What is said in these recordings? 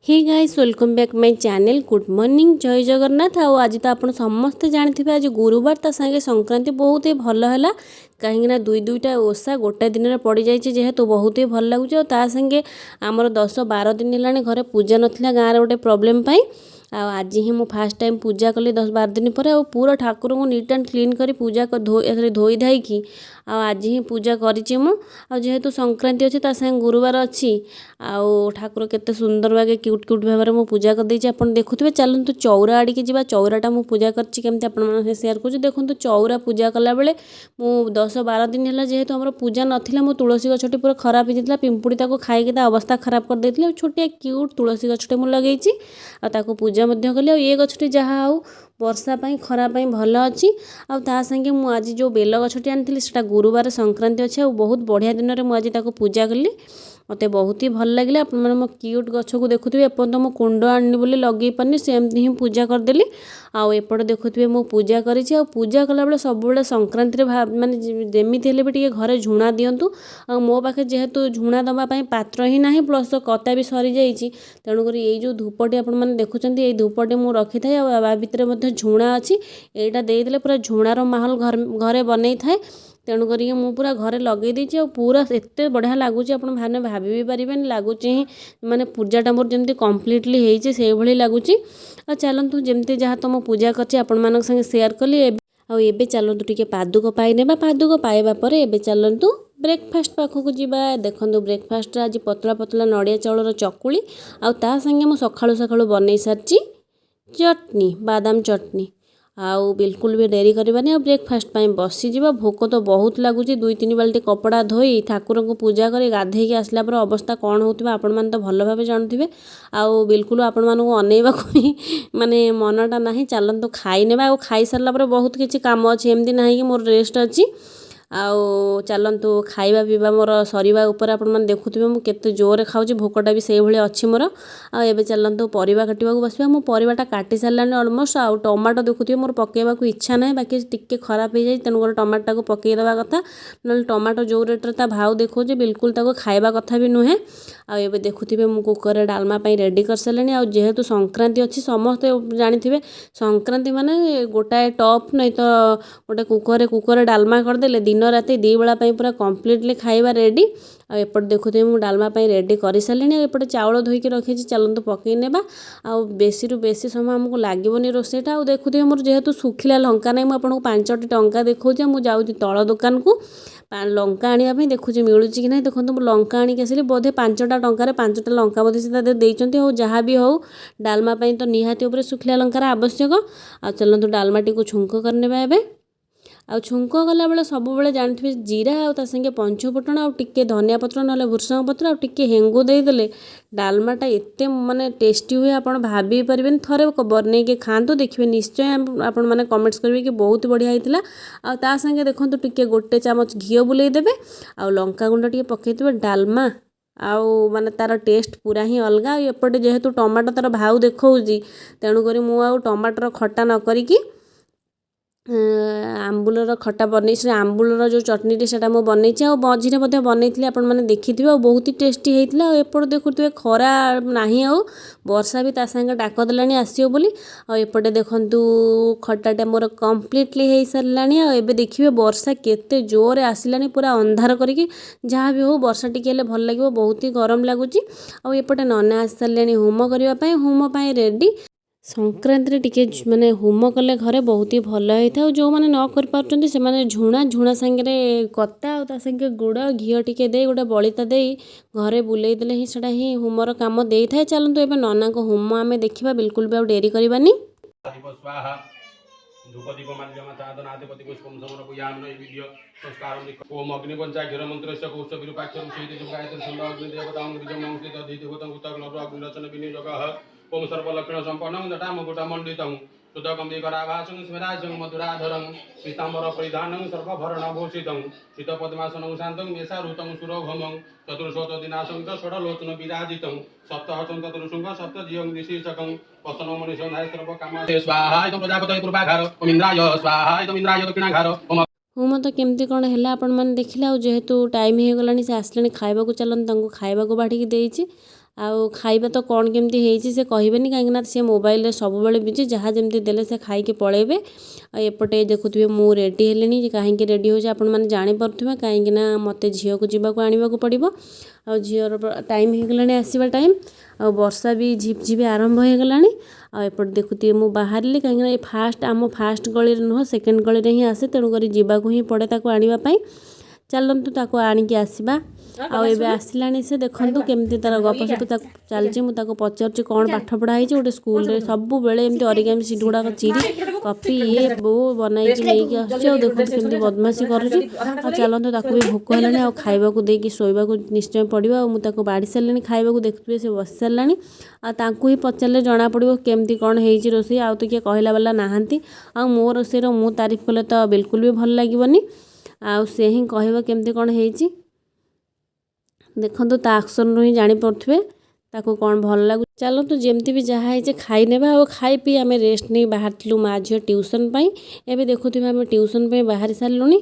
Hey guys welcome back my channel good morning जय जगन्नाथ। आज तो आप समस्ते जानते आज गुरुवार ता संगे संक्रांति बहुत ही भल है कहीं दुई दुईटा ओषा गोटे दिन में पड़ जाए जेहेतु बहुत ही भल लगुच। संगे आमर 10-12 दिन है घरे पूजा नाला गाँव गोटे प्रोब्लेम आज ही मु फास्ट टाइम पूजा कली 10-12 दिन पर पूरा ठाकुर को नीट एंड क्लीन कर पूजा धोई धाई आज ही पूजा करी मु जेहेतु संक्रांति अच्छी संगे गुरुवार अच्छी ठाकुर केते सुंदर भागे क्यूट क्यूट भाव में पूजा कर देछि। आपण देखुथिबे चलतु चौरा आड़ी के जिबा चौराटा मु पूजा करछि केमती आपण माने शेयर करछु। देखंतु चौरा पूजा कला बेले मु 10-12 दिन है जेहेतु हमर पूजा नथिला मो तुलसी गछटी पूरा खराब हो पिंपुड़ी ताको खाई अवस्था खराब कर देथिले। छोटिया क्यूट तुलसी गछटे मु लगेछि ताको पूजा मध्य कली ये गछटी जहाँ आउ वर्षा पाई खरा पाई भल अच्छी आ संगे मु आज जो बेल गछटी आनी सेटा गुरुवार संक्रांति अच्छे और बहुत बढ़िया दिन में मुझे ताको पूजा कली मत बहुत ही भल लगे। आप मो क्यूट गछ को देखुए एपर्त मो कुंड आनी बोली लगे पानी सेमती ही पूजा करदेली आउट देखुए मु पूजा करी पूजा कला बेले सब बेले संक्रांति माने जमी भी घरे झुणा दिंतु आ मो पाखे जेहेतु झुणा दवापाई पात्र ही ना प्लस कता भी सरी जाइए तेणुक ये जो धूपटी आप देखुं ये धूपटी मुझे रखी था भितर झुणा अच्छी यहाँ देदेले पूरा झुणार माहौल घरे बनई थाए तेणुक मु पूरा घरे लगे देती पूरा एत बढ़िया लगुच आप भाभी भी पारे लगुच ही माने पूजाटा मोर जमी कम्प्लीटली होती से भाई लगुच। चलतु जमती जहाँ तो पूजा कर संगे शेयर कली आबे चलतु टिके पादुक पाई पादुक पाइबा पर एबे चलतु ब्रेकफास्ट पाखक जीवा। देखो ब्रेकफास्ट आज पतला पतला नड़िया चाउर चकुली आ संगे मु सकाळु सकाळु बनई सारी चटनी बादाम चटनी आउ बिल्कुल भी डेरी करवानी आ ब्रेकफास्ट पाई बसी जावा। भोक तो बहुत लगुच 2-3 बाल्टी कपड़ा धोई ठाकुर को पूजा कर गाधेक आसला पर अवस्था कौन होता आपण मैंने तो भल भाव जानते आउ बिल्कुल आपण मानू अनेवा भी माने मनटा ना चलतु खाई ने खाई सारा बहुत किसी काम अच्छे एमती ना कि मोर रेस्ट अच्छी आउ चलतु खाइबा पीवा मोर सरीबा उपर आपण मैंने देखुवे मुझे केते जोर खाऊँ भोकटा भी से भाई अच्छी मोर आबे चलतु परिवा काटा बसवा मो परिवाटा काटी सारानी अलमोस्ट आउ टमाटो देखुए मोर पकेवा इच्छा ना बाकी टिके खराब हो जाए तेणुक टमाटा को पकईदेवा कथा ना टमाटो जो रेट्रे ता भाव देखो बिल्कुल ताको खाइबा कथा भी नुहे। आबे देखुए मु कुकर डालमा रेडी कर सारे आ जेहेतु संक्रांति अच्छी समस्ते जानी संक्रांति माने गोटाए टप नहीं तो गोटे कुकर डालमा करदे दिन राति 2 बेला पूरा कम्प्लीटली खाइबा रेडी आउट देखुए मुझे डालमा रेडी कर सारे एपटे चाउल धोईकी रखी चलतु पकई नेबा आ बेसी रु बेसी समय आमको लगभग रोसईटा आ देखुए मोर जेहेतु सुखिला लंका ना मुझे 5टी टंका देखा मुझे तल दुकान को लंका आने देखुची मिलूँ कि ना। देखो मुझे लंका आणिक आसली बोधे 5टा टंकार 5टा लंका बोधे से देते हो जहाँ भी हो डालमा तो निहाती सुखिला लंकार आवश्यक आ चलतु डालमाटी को छुंक करने एवं आ छुंक गला बेले सब बेले जानते जीरा आ संगे पंचफुटण आ टिके धनिया पत्र ना भृषंग पत्र आ टिके हेंगु देदेले डालमाटा एत माने टेस्टी हुए आप भाभी पारे थे बनई के खातु देखिए निश्चय आपण मैंने कमेंट्स करेंगे कि बहुत बढ़िया होता आ संगे देखो टिके गोटे चामच घी बुलेदेवे आ लंका गुंड टे पकईदे डालमा आउ माने तार टेस्ट पूरा ही अलग। एपटे जेहेतु टमाटो तार भाव देखा तेणुक मुझे टमाटर खटा न करिकी आंबुलर खटा बनई से आंबुलर जो चटनी से बनई मझे बनई आपने देखी बहुत ही टेस्टी होता है। एपट देखुए खरा ना वर्षा भी तांगे डाक देलानी आसो बोली आउटे देखु खटाटा मोर कम्प्लीटली हो सारा आबे देखिए वर्षा केते जोर आसलानी पूरा अंधार करके जहाँ भी हो वर्षा टिके भल लगे बहुत ही गरम लगुच। आउटे नना आसी सारे होम करने होम रेडी संक्रांति टिके माने होम कले घरे बहुत ही भल होता है। जो मैंने न कर से झुणा सांगे कता आ संगे गुड़ घी टिके दे गोटे बलिता दे घरे बुले देले ही सेटा ही होमर काम दे था। चलतु एबे नना को होम आम देखा बिल्कुल भी डेरी करवानी। ओम अग्निपंचा घिर मंत्र कौश विरूपाक्षर अग्निरचन विनियोग ओम सर्वलक्षण संपन्न जटा मुकुट मंडित शुद्धकंबीकराभासं स्मराजं मधुराधरं पीताम्बर परिधानं सर्वभरण भूषितं शीतपद्मासनं शान्तं मेषारूतं सुरघमं चतुर्शतदिनासं च षडलोचन विराजितं सप्तहसं चतुर्शृंग सप्तजियं ऋषिशकं वसनो मनीषोन्धाय सर्वकामाय स्वाहा इदं प्रजापतये पूर्वाघार ओम इंद्राय स्वाहा इदं इंद्राय दक्षिणाघार ओम होम तो केमती कौन है आपण मैंने देखिले जेहेतु टाइम हो गलानी से आसले खाइबा चलते खाइबा बाढ़ी देती ଆଉ ଖାଇବା ତ କ'ଣ କେମିତି ହେଇଛି ସେ କହିବେନି, କାହିଁକିନା ସେ ମୋବାଇଲରେ ସବୁବେଳେ ବିଜି, ଯାହା ଯେମିତି ଦେଲେ ସେ ଖାଇକି ପଳେଇବେ। ଆଉ ଏପଟେ ଦେଖୁଥିବେ ମୁଁ ରେଡ଼ି ହେଲିଣି। କାହିଁକି ରେଡ଼ି ହେଉଛି ଆପଣମାନେ ଜାଣିପାରୁଥିବେ, କାହିଁକିନା ମୋତେ ଝିଅକୁ ଯିବାକୁ ଆଣିବାକୁ ପଡ଼ିବ। ଆଉ ଝିଅର ଟାଇମ୍ ହେଇଗଲାଣି, ଆସିବା ଟାଇମ୍। ଆଉ ବର୍ଷା ବି ଝିପ୍ ଝିପ୍ ଆରମ୍ଭ ହେଇଗଲାଣି। ଆଉ ଏପଟେ ଦେଖୁଥିବେ ମୁଁ ବାହାରିଲି, କାହିଁକିନା ଏ ଆମ ଫାଷ୍ଟ ଗଳିରେ ନୁହଁ, ସେକେଣ୍ଡ ଗଳିରେ ହିଁ ଆସେ, ତେଣୁକରି ଯିବାକୁ ହିଁ ପଡ଼େ ତାକୁ ଆଣିବା ପାଇଁ। ଚାଲନ୍ତୁ ତାକୁ ଆଣିକି ଆସିବା। ଆଉ ଏବେ ଆସିଲାଣି ସେ, ଦେଖନ୍ତୁ କେମିତି ତାର ଗପସପ ତାକୁ ଚାଲିଛି। ମୁଁ ତାକୁ ପଚାରୁଛି କ'ଣ ପାଠ ପଢ଼ା ହେଇଛି। ଗୋଟେ ସ୍କୁଲରେ ସବୁବେଳେ ଏମିତି ଅରିଗାମି ସିଟ୍ ଗୁଡ଼ାକ ଚିରି କପି ଇଏ ବୋଉ ବନାଇକି ନେଇକି ଆସୁଛି। ଆଉ ଦେଖନ୍ତୁ କେମିତି ବଦମାସି କରୁଛି। ଆଉ ଚାଲନ୍ତୁ, ତାକୁ ବି ଭୋକ ହେଲାଣି, ଆଉ ଖାଇବାକୁ ଦେଇକି ଶୋଇବାକୁ ନିଶ୍ଚୟ ପଡ଼ିବ। ଆଉ ମୁଁ ତାକୁ ବାଢ଼ି ସାରିଲିଣି ଖାଇବାକୁ, ଦେଖୁଥିବେ ସେ ବସି ସାରିଲାଣି। ଆଉ ତାଙ୍କୁ ହିଁ ପଚାରିଲେ ଜଣାପଡ଼ିବ କେମିତି କ'ଣ ହେଇଛି ରୋଷେଇ। ଆଉ ତ କିଏ କହିଲା ବାଲା ନାହାନ୍ତି। ଆଉ ମୋ ରୋଷେଇର ମୁଁ ତାରିଫ କଲେ ତ ବିଲକୁଲ ବି ଭଲ ଲାଗିବନି। ଆଉ ସେ ହିଁ କହିବ କେମିତି କ'ଣ ହେଇଛି। ଦେଖନ୍ତୁ ତା ଆକ୍ସନରୁ ହିଁ ଜାଣିପାରୁଥିବେ ତାକୁ କ'ଣ ଭଲ ଲାଗୁଛି। ଚାଲନ୍ତୁ ଯେମିତି ବି ଯାହା ହେଇଛି ଖାଇନେବା। ଆଉ ଖାଇ ପିଇ ଆମେ ରେଷ୍ଟ ନେଇ ବାହାରିଥିଲୁ ମା ଝିଅ ଟ୍ୟୁସନ୍ ପାଇଁ। ଏବେ ଦେଖୁଥିବେ ଆମେ ଟ୍ୟୁସନ୍ ପାଇଁ ବାହାରି ସାରିଲୁଣି।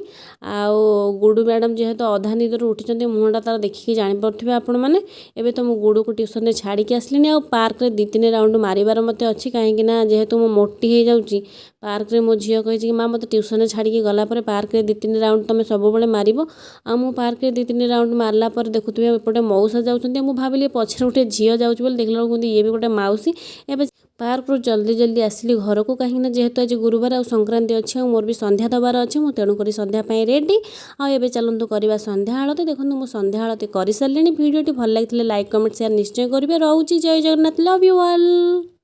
ଆଉ ଗୁଡ଼ୁ ମ୍ୟାଡ଼ାମ୍ ଯେହେତୁ ଅଧା ନିଦରୁ ଉଠିଛନ୍ତି, ମୁହଁଟା ତାର ଦେଖିକି ଜାଣିପାରୁଥିବେ ଆପଣମାନେ। ଏବେ ତ ମୁଁ ଗୁଡ଼ୁକୁ ଟ୍ୟୁସନ୍ରେ ଛାଡ଼ିକି ଆସିଲିଣି। ଆଉ ପାର୍କରେ 2-3 ରାଉଣ୍ଡ ମାରିବାର ମୋତେ ଅଛି, କାହିଁକିନା ଯେହେତୁ ମୁଁ ମୋଟି ହେଇଯାଉଛି। ପାର୍କରେ ମୋ ଝିଅ କହିଛି କି ମା ମୋତେ ଟ୍ୟୁସନ୍ରେ ଛାଡ଼ିକି ଗଲା ପରେ ପାର୍କରେ 2-3 ରାଉଣ୍ଡ ତୁମେ ସବୁବେଳେ ମାରିବ। ଆଉ ମୁଁ ପାର୍କରେ 2-3 ରାଉଣ୍ଡ ମାରିଲା ପରେ ଦେଖୁଥିବେ ଏପଟେ ମଉସା ଯାଉଛନ୍ତି। ମୁଁ ଭାବିଲି ପଛରେ ଗୋଟେ ଝିଅ ଯାଉଛି ବୋଲି, ଦେଖିଲା ବେଳକୁ ଇଏ ବି ଗୋଟେ ମାଉସୀ। ଏବେ ପାର୍କରୁ ଜଲ୍ଦି ଆସିଲି ଘରକୁ, କାହିଁକିନା ଯେହେତୁ ଆଜି ଗୁରୁବାର ଆଉ ସଂକ୍ରାନ୍ତି ଅଛି, ଆଉ ମୋର ବି ସନ୍ଧ୍ୟା ଦେବାର ଅଛି। ମୁଁ ତେଣୁକରି ସନ୍ଧ୍ୟା ପାଇଁ ରେଡ଼ି। ଆଉ ଏବେ ଚାଲନ୍ତୁ କରିବା ସନ୍ଧ୍ୟା ଆଳତି। ଦେଖନ୍ତୁ ମୁଁ ସନ୍ଧ୍ୟା ଆଳତି କରିସାରିଲିଣି। ଭିଡ଼ିଓଟି ଭଲ ଲାଗିଥିଲେ ଲାଇକ୍ କମେଣ୍ଟ ସେୟାର ନିଶ୍ଚୟ କରିବେ। ରହୁଛି, ଜୟ ଜଗନ୍ନାଥ, ଲଭ୍ ୟୁ ଅଲ୍।